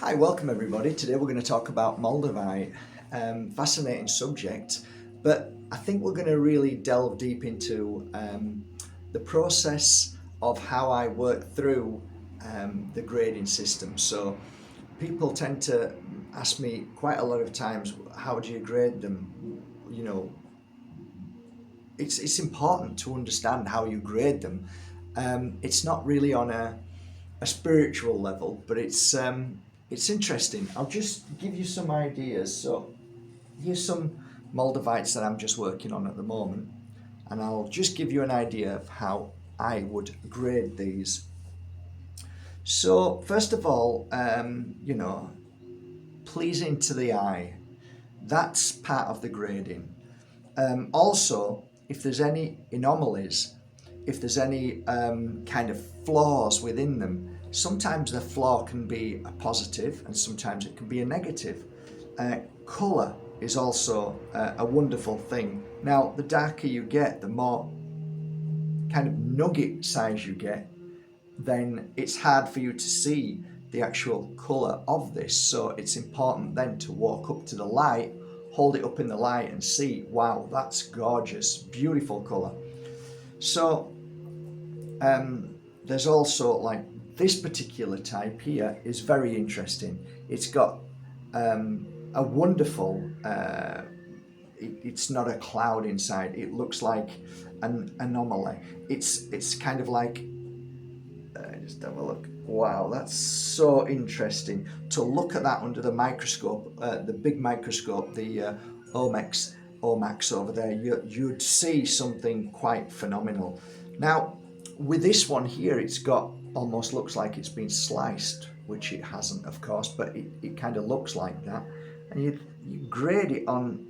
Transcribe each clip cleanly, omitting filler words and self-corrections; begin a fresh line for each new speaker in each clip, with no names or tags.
Hi, welcome everybody. Today we're going to talk about Moldavite. Fascinating subject, but I think we're going to really delve deep into the process of how I work through the grading system. So people tend to ask me quite a lot of times, how do you grade them? You know, it's important to understand how you grade them. It's not really on a spiritual level, but it's interesting. I'll just give you some ideas. So here's some Moldavites that I'm just working on at the moment, and I'll just give you an idea of how I would grade these. So first of all, pleasing to the eye. That's part of the grading. Also, if there's any anomalies, if there's any kind of flaws within them, sometimes the flaw can be a positive and sometimes it can be a negative. Colour is also a wonderful thing. Now, the darker you get, the more kind of nugget size you get, then it's hard for you to see the actual colour of this. So it's important then to walk up to the light, hold it up in the light and see, wow, that's gorgeous, beautiful colour. So there's also like this particular type here is very interesting. It's got a wonderful, it's not a cloud inside, it looks like an anomaly. It's kind of like, just have a look. Wow, that's so interesting to look at that under the microscope, the big microscope, the Omax over there. You'd see something quite phenomenal. Now, with this one here, it's got almost looks like it's been sliced, which it hasn't, of course, but it kind of looks like that. And you grade it on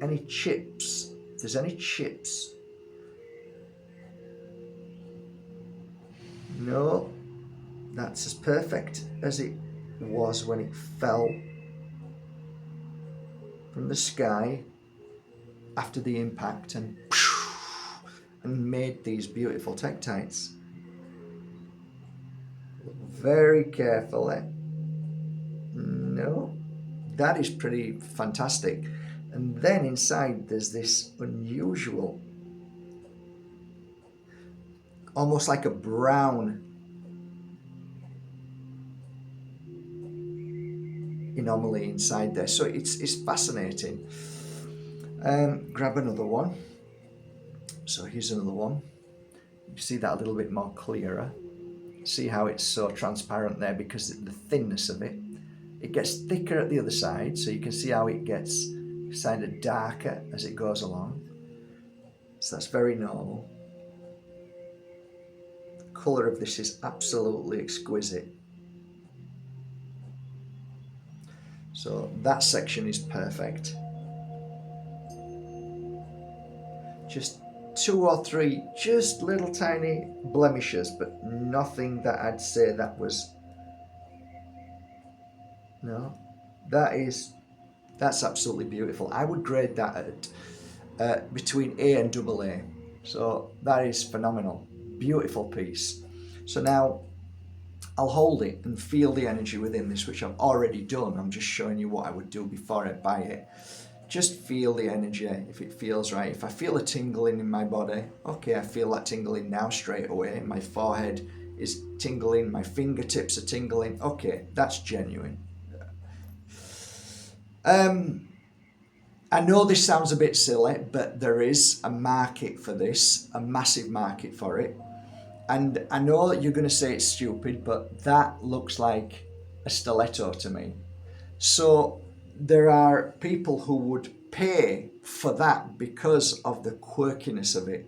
any chips. If there's any chips. No, that's as perfect as it was when it fell from the sky after the impact and made these beautiful tektites. Very carefully. No, that is pretty fantastic. And then inside there's this unusual, almost like a brown anomaly inside there. So it's fascinating. Grab another one. So here's another one. You see that a little bit more clearer. See how it's so transparent there because of the thinness of it. It gets thicker at the other side, so you can see how it gets kind of darker as it goes along. So that's very normal. The colour of this is absolutely exquisite. So that section is perfect. Just 2 or 3 just little tiny blemishes, but nothing that I'd say that was, no, that's absolutely beautiful. I would grade that at between A and AA. So that is phenomenal, beautiful piece. So now I'll hold it and feel the energy within this, which I've already done. I'm just showing you what I would do before I buy it. Just feel the energy, if it feels right. If I feel a tingling in my body, okay, I feel that tingling now straight away. My forehead is tingling, my fingertips are tingling. Okay, that's genuine. I know this sounds a bit silly, but there is a market for this, a massive market for it. And I know that you're going to say it's stupid, but that looks like a stiletto to me. So there are people who would pay for that because of the quirkiness of it.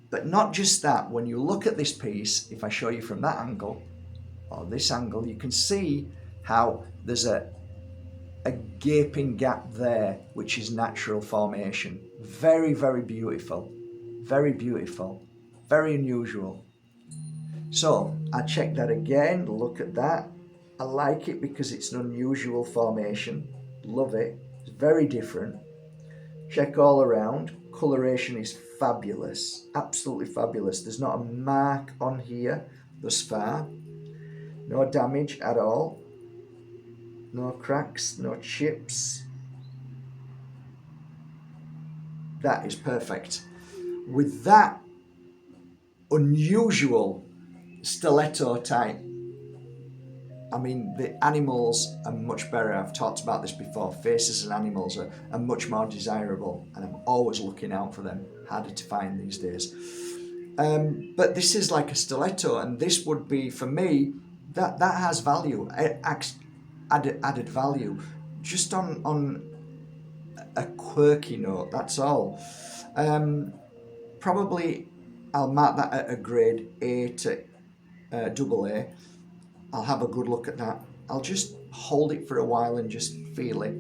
But not just that, when you look at this piece, if I show you from that angle, or this angle, you can see how there's a gaping gap there, which is natural formation. Very, very beautiful. Very beautiful. Very unusual. So I check that again, look at that. I like it because it's an unusual formation. Love it. It's very different. Check all around. Coloration is fabulous. Absolutely fabulous. There's not a mark on here thus far. No damage at all. No cracks, no chips. That is perfect. With that unusual stiletto type, I mean, the animals are much better. I've talked about this before. Faces and animals are much more desirable, and I'm always looking out for them. Harder to find these days. But this is like a stiletto, and this would be, for me, that has value, added value, just on a quirky note. That's all. Probably, I'll mark that at a grade A to double A. I'll have a good look at that. I'll just hold it for a while and just feel it.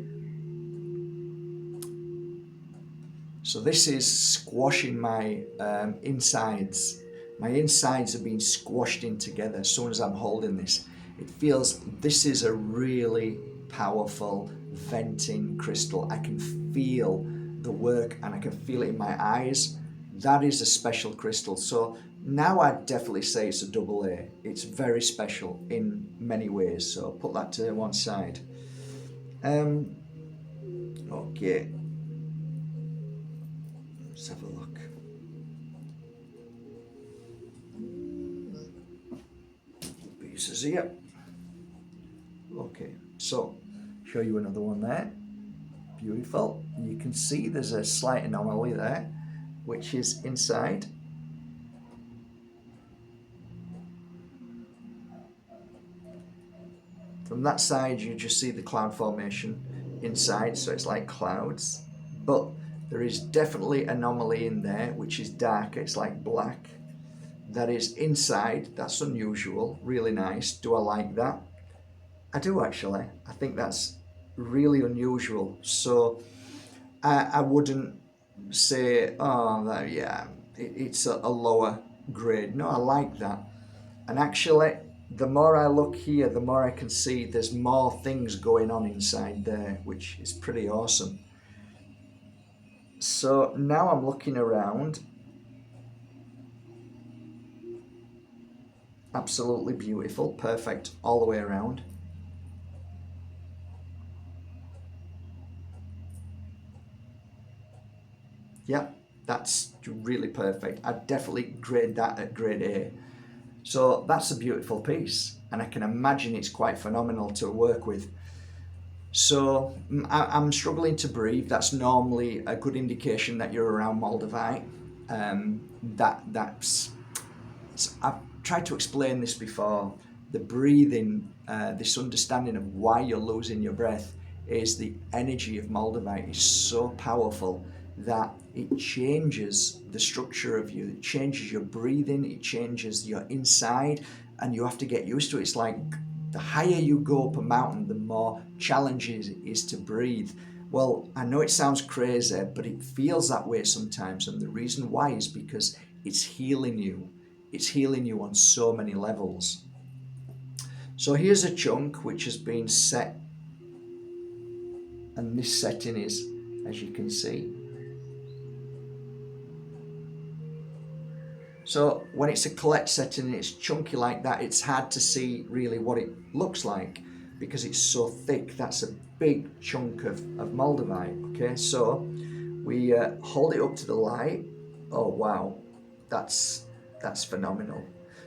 So this is squashing my insides. My insides have been squashed in together as soon as I'm holding this. It feels, this is a really powerful venting crystal. I can feel the work and I can feel it in my eyes. That is a special crystal. So now I'd definitely say it's a double A. It's very special in many ways. So put that to one side. Okay. Let's have a look. Pieces here. Okay, so show you another one there. Beautiful. You can see there's a slight anomaly there, which is inside. From that side, you just see the cloud formation inside, so it's like clouds. But there is definitely anomaly in there, which is darker. It's like black. That is inside. That's unusual. Really nice. Do I like that? I do actually. I think that's really unusual. So I wouldn't say, oh, that, yeah, it's a lower grade. No, I like that. And actually, the more I look here, the more I can see there's more things going on inside there, which is pretty awesome. So now I'm looking around. Absolutely beautiful, perfect all the way around. Yeah, that's really perfect. I'd definitely grade that at grade A. So that's a beautiful piece, and I can imagine it's quite phenomenal to work with. So I'm struggling to breathe. That's normally a good indication that you're around Moldavite. I've tried to explain this before. The breathing, this understanding of why you're losing your breath, is the energy of Moldavite is so powerful that it changes the structure of you. It changes your breathing. It changes your inside, and you have to get used to it. It's like the higher you go up a mountain, the more challenging it is to breathe. Well, I know it sounds crazy, but it feels that way sometimes, and the reason why is because it's healing you. It's healing you on so many levels. So here's a chunk which has been set, and this setting is, as you can see. So when it's a collect setting and it's chunky like that, it's hard to see really what it looks like because it's so thick. That's a big chunk of Moldavite. Okay, so we hold it up to the light. Oh wow, that's phenomenal.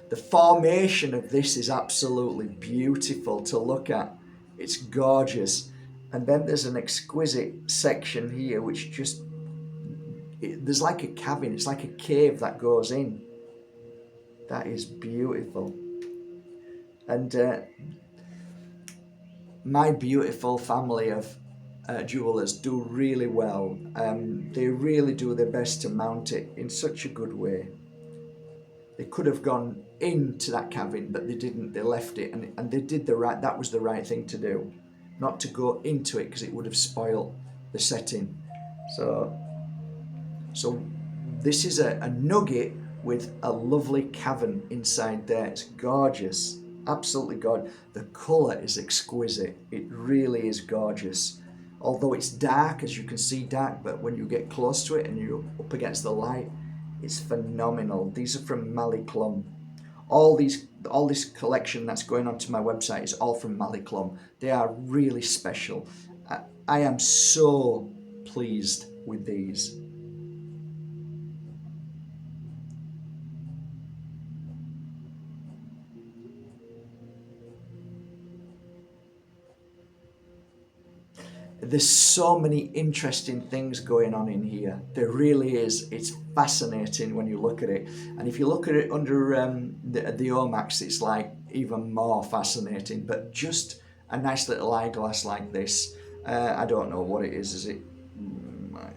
The formation of this is absolutely beautiful to look at. It's gorgeous. And then there's an exquisite section here which just, there's like a cabin, it's like a cave that goes in. That is beautiful. And my beautiful family of jewelers do really well. They really do their best to mount it in such a good way. They could have gone into that cabin, but they didn't. They left it, and they did that was the right thing to do, not to go into it because it would have spoiled the setting. So this is a nugget with a lovely cavern inside there. It's gorgeous, absolutely gorgeous. The colour is exquisite. It really is gorgeous. Although it's dark, as you can see, dark, but when you get close to it and you're up against the light, it's phenomenal. These are from Maliklum. All these all this collection that's going onto my website is all from Maliclum. They are really special. I am so pleased with these. There's so many interesting things going on in here. There really is. It's fascinating when you look at it. And if you look at it under the Omax, it's like even more fascinating. But just a nice little eyeglass like this. I don't know what it is it? I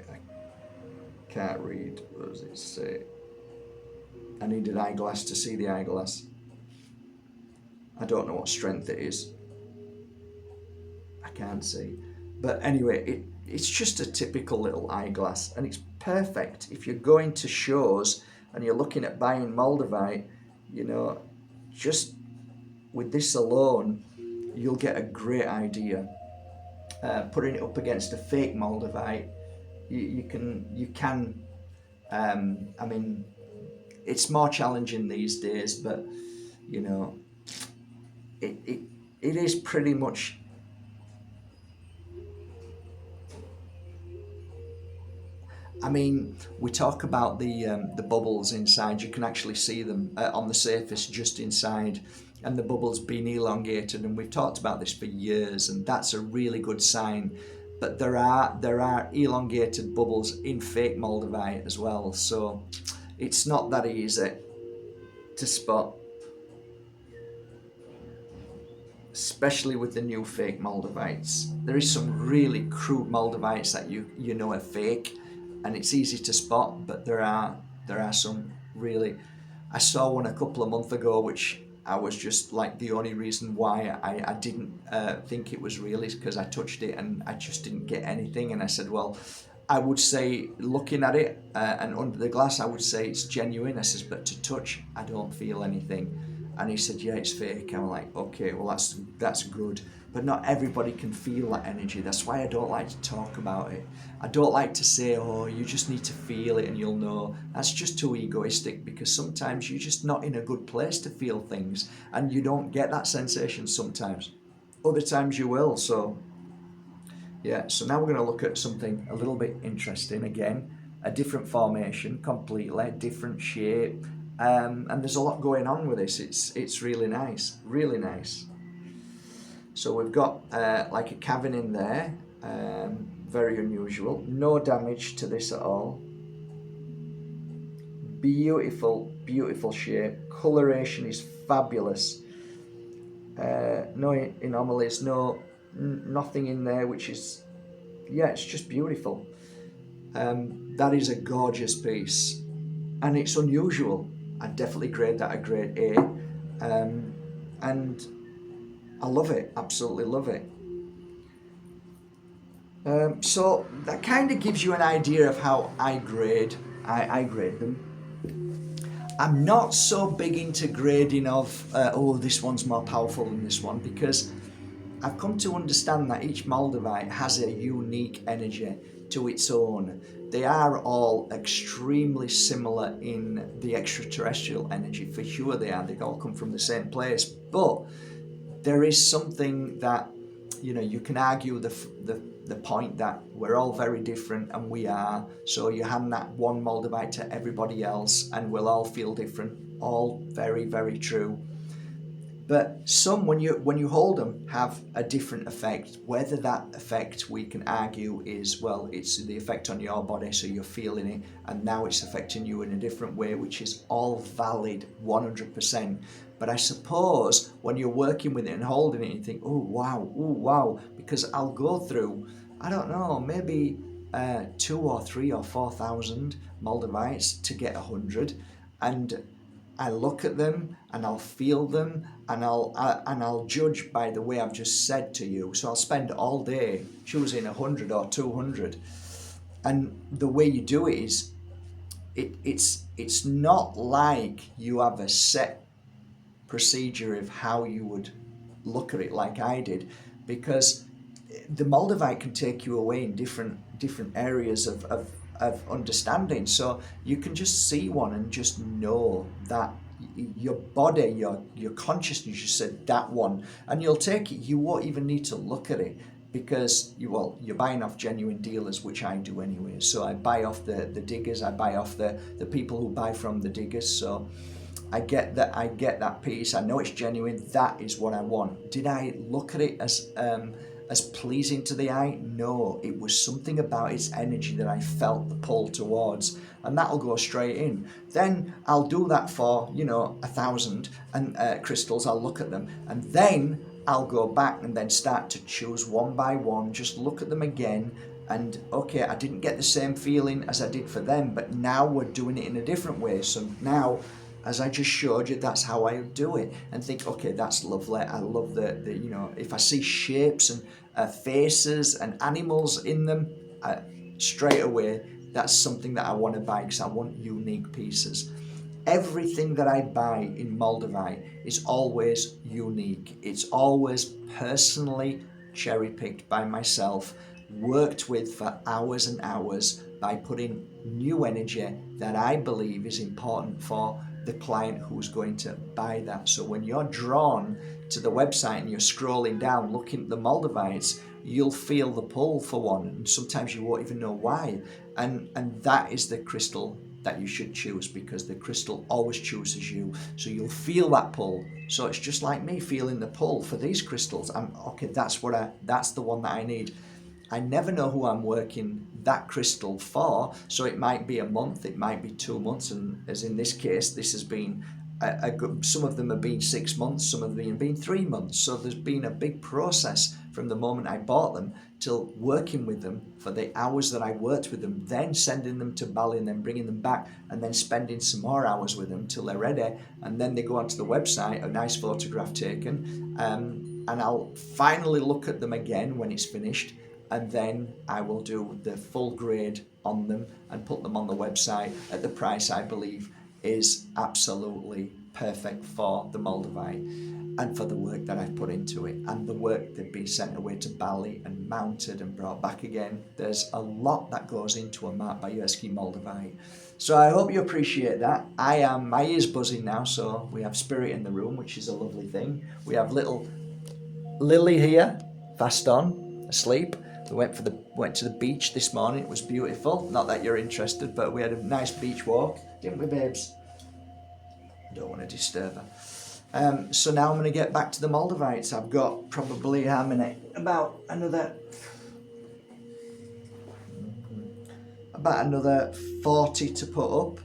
can't read. What does it say? I need an eyeglass to see the eyeglass. I don't know what strength it is. I can't see. But anyway, it's just a typical little eyeglass, and it's perfect if you're going to shows and you're looking at buying Moldavite. You know, just with this alone, you'll get a great idea. Putting it up against a fake Moldavite, you can. I mean, it's more challenging these days, but you know, it is pretty much. I mean, we talk about the bubbles inside. You can actually see them on the surface just inside, and the bubbles being elongated. And we've talked about this for years, and that's a really good sign. But there are elongated bubbles in fake Moldavite as well, so it's not that easy to spot, especially with the new fake Moldavites. There is some really crude Moldavites that you know are fake, and it's easy to spot, but there are some really. I saw one a couple of months ago which I was just like, the only reason why I didn't think it was real is because I touched it and I just didn't get anything, and I said, well, I would say looking at it and under the glass I would say it's genuine. I says, but to touch I don't feel anything. And he said, yeah, it's fake. I'm like, okay, well that's good. But not everybody can feel that energy. That's why I don't like to talk about it. I don't like to say, oh, you just need to feel it and you'll know. That's just too egoistic, because sometimes you're just not in a good place to feel things and you don't get that sensation sometimes. Other times you will. So yeah, so now we're going to look at something a little bit interesting again. A different formation, completely different shape. And there's a lot going on with this. It's really nice, really nice. So we've got like a cavern in there, very unusual. No damage to this at all. Beautiful, beautiful shape. Coloration is fabulous. No anomalies, nothing in there, which is, yeah, it's just beautiful. That is a gorgeous piece, and it's unusual. I'd definitely grade that a grade A, and I love it, absolutely love it. So that kind of gives you an idea of how I grade them. I'm not so big into grading of, oh, this one's more powerful than this one, because I've come to understand that each Moldavite has a unique energy to its own. They are all extremely similar in the extraterrestrial energy, for sure they are. They all come from the same place, but there is something that, you know, you can argue the point that we're all very different, and we are. So you hand that one Moldavite to everybody else and we'll all feel different. All very, very true. But some, when you hold them, have a different effect. Whether that effect, we can argue, is, well, it's the effect on your body, so you're feeling it, and now it's affecting you in a different way, which is all valid 100%. But I suppose when you're working with it and holding it, you think, oh wow, because I'll go through, I don't know, maybe 2 or 3 or 4,000 Moldavites to get 100, and I look at them and I'll feel them and I'll judge by the way I've just said to you. So I'll spend all day choosing 100 or 200, and the way you do it is it's not like you have a set procedure of how you would look at it like I did, because the Moldavite can take you away in different areas of understanding. So you can just see one and just know that your body, your consciousness just said that one, and you'll take it. You won't even need to look at it because you're buying off genuine dealers, which I do anyway. So I buy off the diggers, I buy off the people who buy from the diggers. So I get that piece. I know it's genuine. That is what I want. Did I look at it as pleasing to the eye? No, it was something about its energy that I felt the pull towards, and that'll go straight in. Then I'll do that for 1,000 and crystals. I'll look at them, and then I'll go back and then start to choose one by one. Just look at them again. And okay, I didn't get the same feeling as I did for them, but now we're doing it in a different way. So now, as I just showed you, that's how I do it, and think, okay, that's lovely. I love the if I see shapes and faces and animals in them, straight away, that's something that I want to buy because I want unique pieces. Everything that I buy in Moldavite is always unique. It's always personally cherry-picked by myself, worked with for hours and hours by putting new energy that I believe is important for the client who's going to buy that. So when you're drawn to the website and you're scrolling down looking at the Moldavites, you'll feel the pull for one, and sometimes you won't even know why. And that is the crystal that you should choose, because the crystal always chooses you. So you'll feel that pull. So it's just like me feeling the pull for these crystals. That's the one that I need. I never know who I'm working that crystal for. So it might be a month, it might be 2 months, and as in this case, this has been some of them have been 6 months, some of them have been 3 months. So there's been a big process from the moment I bought them till working with them for the hours that I worked with them, then sending them to Bali and then bringing them back, and then spending some more hours with them till they're ready, and then they go onto the website, a nice photograph taken, and I'll finally look at them again when it's finished, and then I will do the full grade on them and put them on the website at the price I believe is absolutely perfect for the Moldavite and for the work that I've put into it, and the work they've been sent away to Bali and mounted and brought back again. There's a lot that goes into a Mark Bajerski Moldavite. So I hope you appreciate that. My ears buzzing now, so we have spirit in the room, which is a lovely thing. We have little Lily here, fast on, asleep. We went to the beach this morning. It was beautiful. Not that you're interested, but we had a nice beach walk, didn't we, babes? Don't want to disturb her. So now I'm going to get back to the Moldavites. I've got probably about another 40 to put up,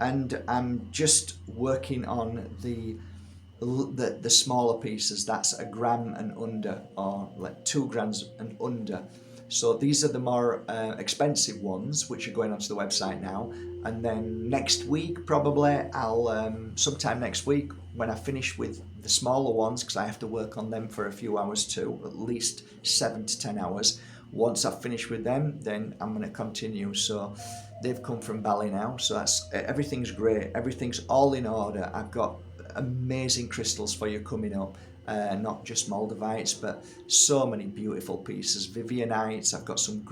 and I'm just working on the smaller pieces. That's a gram and under, or like 2 grams and under. So these are the more expensive ones, which are going onto the website now. And then next week, probably, I'll sometime next week, when I finish with the smaller ones, because I have to work on them for a few hours too, at least 7 to 10 hours. Once I've finished with them, then I'm going to continue. So they've come from Bali now, so everything's great. Everything's all in order. I've got amazing crystals for you coming up. Not just Moldavites, but so many beautiful pieces. Vivianites, I've got some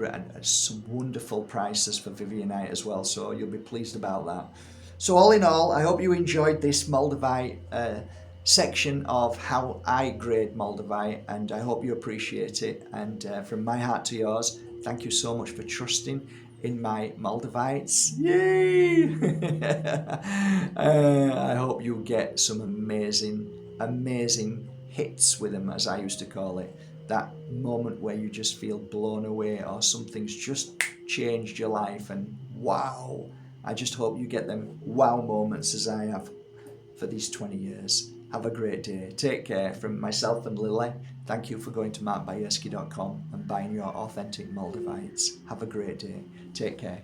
wonderful prices for Vivianite as well, so you'll be pleased about that. So all in all, I hope you enjoyed this Moldavite section of how I grade Moldavite, and I hope you appreciate it. And from my heart to yours, thank you so much for trusting in my Moldavites. Yay! I hope you get some amazing hits with them, as I used to call it. That moment where you just feel blown away, or something's just changed your life, and wow. I just hope you get them wow moments as I have for these 20 years. Have a great day. Take care. From myself and Lily, thank you for going to markbajerski.com and buying your authentic Moldavites. Have a great day. Take care.